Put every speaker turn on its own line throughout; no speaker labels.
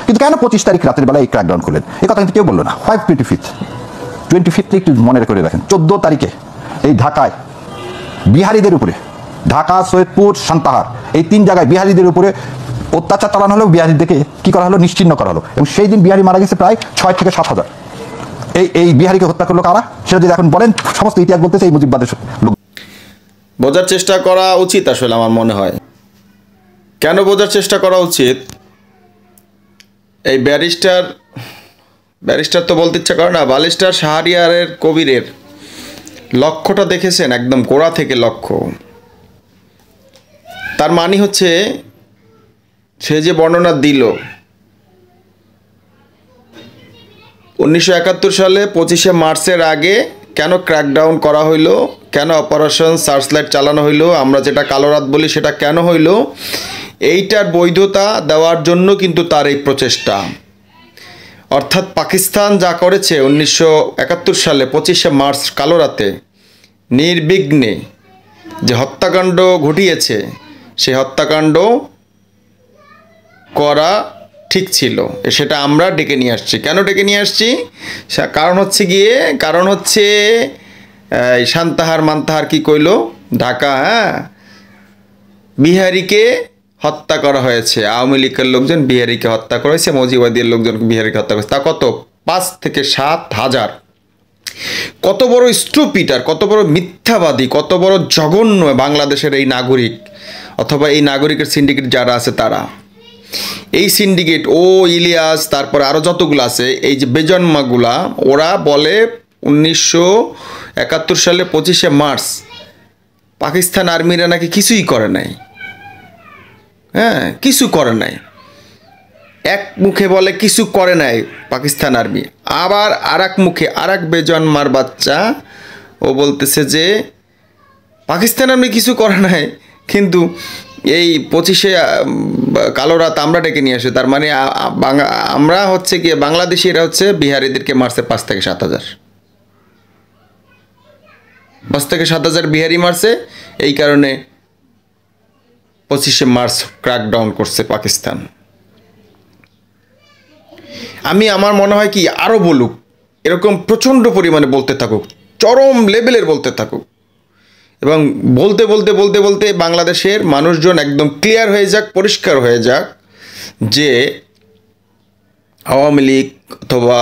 কিন্তু কেন 25 তারিখ রাতের বেলা এই ক্র্যাকডাউন করলেন এই কথা কিন্তু কেউ বললো না। 25 একটু মনে করে রাখেন, 14 তারিখে এই ঢাকায় বিহারিদের উপরে, ঢাকা, সৈয়দপুর, সান্তাহার, এই 3 জায়গায় বিহারিদের উপরে অত্যাচার চালানো হলো, বিহারিদেরকে কি করা হলো, নিশ্চিহ্ন করা হলো। এবং সেই দিন বিহারি মারা গেছে প্রায় 6 থেকে 7 হাজার। এই বিহারিকে হত্যা করলো কারা, সেটা যদি এখন বলেন, সমস্ত ইতিহাস বলতেছে এই মুজিববাদের লোক।
বোঝার চেষ্টা করা উচিত আসলে আমার মনে হয়। কেন বোঝার চেষ্টা করা উচিত? এই ব্যারিস্টার তো বলতে ইচ্ছা করে না, ব্যারিস্টার শাহরিয়ারের কবিরের লক্ষ্যটা দেখেছেন, একদম গোড়া থেকে লক্ষ্য। তার মানে হচ্ছে সে যে বর্ণনা দিল 1971 সালে 25শে মার্চের আগে কেন ক্র্যাকডাউন করা হইল, কেন অপারেশন সার্চলাইট চালানো হইল, আমরা যেটা কালো রাত বলি সেটা কেন হইল, এইটার বৈধতা দেওয়ার জন্য কিন্তু তার এই প্রচেষ্টা। অর্থাৎ পাকিস্তান যা করেছে 1971 সালে 25শে মার্চ কালো রাতে নির্বিঘ্নে যে হত্যাকাণ্ড ঘটিয়েছে, সেই হত্যাকাণ্ড করা ঠিক ছিল, সেটা আমরা ডেকে নিয়ে আসছি। কেন ডেকে নিয়ে আসছি? কারণ হচ্ছে সান্তাহার মান্তাহার কি কইল, ঢাকা, হ্যাঁ, বিহারিকে হত্যা করা হয়েছে, আওয়ামী লীগের লোকজন বিহারিকে হত্যা করেছে, মজিবাদীর লোকজন বিহারিকে হত্যা করেছে। তা কত? 5 থেকে 7 হাজার। কত বড় স্টুপিড আর কত বড় মিথ্যাবাদী, কত বড় জঘন্য বাংলাদেশের এই নাগরিক অথবা এই নাগরিকের সিন্ডিকেট যারা আছে তারা। এই সিন্ডিকেট ইলিয়াস, তারপরে আরও যতগুলো আছে, এই যে বেজন্মাগুলা, ওরা বলে 1971 সালে 25শে মার্চ পাকিস্তান আর্মিরা নাকি কিছুই করে নাই। হ্যাঁ, কিছু করে নাই। এক মুখে বলে কিছু করে নাই পাকিস্তান আর্মি, আবার আর এক মুখে আর এক বেজন্মার বাচ্চা ও বলতেছে যে পাকিস্তান আর্মি কিছু করে নাই, কিন্তু এই 25শে কালো রাত আমরা ডেকে নিয়ে আসি। তার মানে আমরা হচ্ছে কি, বাংলাদেশিরা হচ্ছে বিহারিদেরকে মারছে 5 থেকে 7 হাজার। 5 থেকে 7 হাজার বিহারি মারছে, এই কারণে 25শে মার্চ ক্র্যাকডাউন করছে পাকিস্তান। আমার মনে হয় কি, আরও বলুক, এরকম প্রচণ্ড পরিমাণে বলতে থাকুক, চরম লেভেলের বলতে থাকুক, এবং বলতে বলতে বলতে বলতে বাংলাদেশের মানুষজন একদম ক্লিয়ার হয়ে যাক, পরিষ্কার হয়ে যাক যে আওয়ামী লীগ অথবা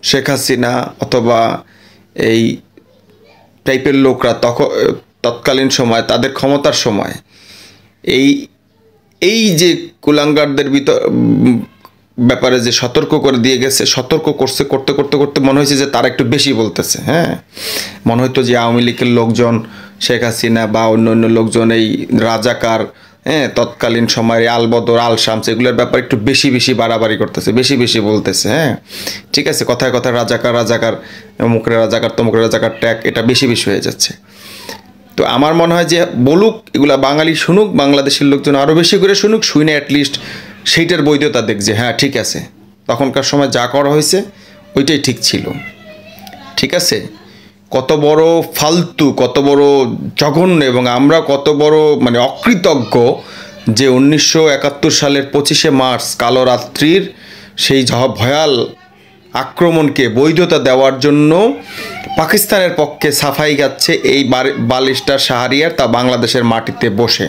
শেখ হাসিনা অথবা এই টাইপের লোকরা তৎকালীন সময়, তাদের ক্ষমতার সময় এই যে কুলাঙ্গারদের ব্যাপারে যে সতর্ক করে দিয়ে গেছে, সতর্ক করতে করতে করতে মনে হয়েছে যে তারা একটু বেশি বলতেছে। হ্যাঁ, মনে হতো যে আওয়ামী লীগের লোকজন, শেখ হাসিনা বা অন্য অন্য লোকজন, এই রাজাকার, হ্যাঁ, তৎকালীন সময়ের আলবদর, আল শামস, এগুলোর ব্যাপারে একটু বেশি বেশি বাড়াবাড়ি করতেছে, বেশি বেশি বলতেছে। হ্যাঁ, ঠিক আছে, কথায় কথায় রাজাকার, অমুকের রাজাকার, তমুকের রাজাকার ট্যাগ, এটা বেশি বেশি হয়ে যাচ্ছে। তো আমার মনে হয় যে বলুক, এগুলা বাঙালি শুনুক, বাংলাদেশের লোকজন আরও বেশি করে শুনুক, শুনে অ্যাটলিস্ট সেইটার বৈধতা দেখ যে হ্যাঁ ঠিক আছে, তখনকার সময় যা করা হয়েছে ওইটাই ঠিক ছিল। ঠিক আছে, কত বড় ফালতু, কত বড় জঘন্য, এবং আমরা কত বড় মানে অকৃতজ্ঞ যে 1971 সালের 25শে মার্চ কালো রাত্রির সেই ভয়াল আক্রমণকে বৈধতা দেওয়ার জন্য পাকিস্তানের পক্ষে সাফাই গাচ্ছে এই ব্যারিস্টার শাহরিয়ার, তা বাংলাদেশের মাটিতে বসে।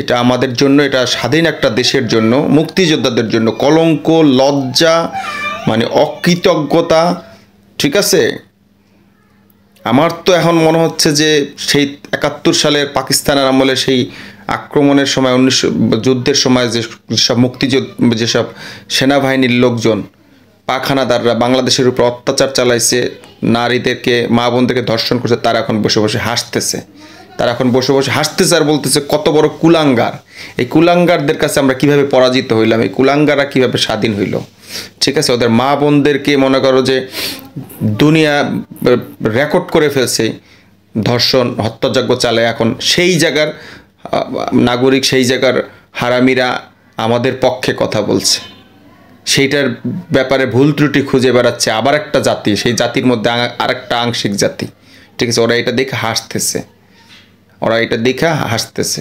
এটা আমাদের জন্য, এটা স্বাধীন একটা দেশের জন্য, মুক্তিযোদ্ধাদের জন্য কলঙ্ক, লজ্জা, মানে অকৃতজ্ঞতা। ঠিক আছে, আমার তো এখন মনে হচ্ছে যে সেই 71 সালের পাকিস্তানের আমলে সেই আক্রমণের সময়, যুদ্ধের সময় যেসব সেনাবাহিনীর লোকজন, পাখানাদাররা বাংলাদেশের উপর অত্যাচার চালাইছে, নারীদেরকে, মা বোনদেরকে ধর্ষণ করছে, তারা এখন বসে বসে হাসতেছে। আর বলতেছে কত বড় কুলাঙ্গার। এই কুলাঙ্গারদের কাছে আমরা কিভাবে পরাজিত হইলাম, এই কুলাঙ্গাররা কিভাবে স্বাধীন হইল। ঠিক আছে, ওদের মা বোনদেরকে মনে করো যে দুনিয়া রেকর্ড করে ফেলছে, ধর্ষণ, হত্যাযজ্ঞ চালায়। এখন সেই জায়গার নাগরিক, সেই জায়গার হারামিরা আমাদের পক্ষে কথা বলছে, সেইটার ব্যাপারে ভুল ত্রুটি খুঁজে বেড়াচ্ছে আবার একটা জাতি, সেই জাতির মধ্যে আরেকটা আংশিক জাতি। ঠিক আছে, ওরা এটা দেখে হাসতেছে।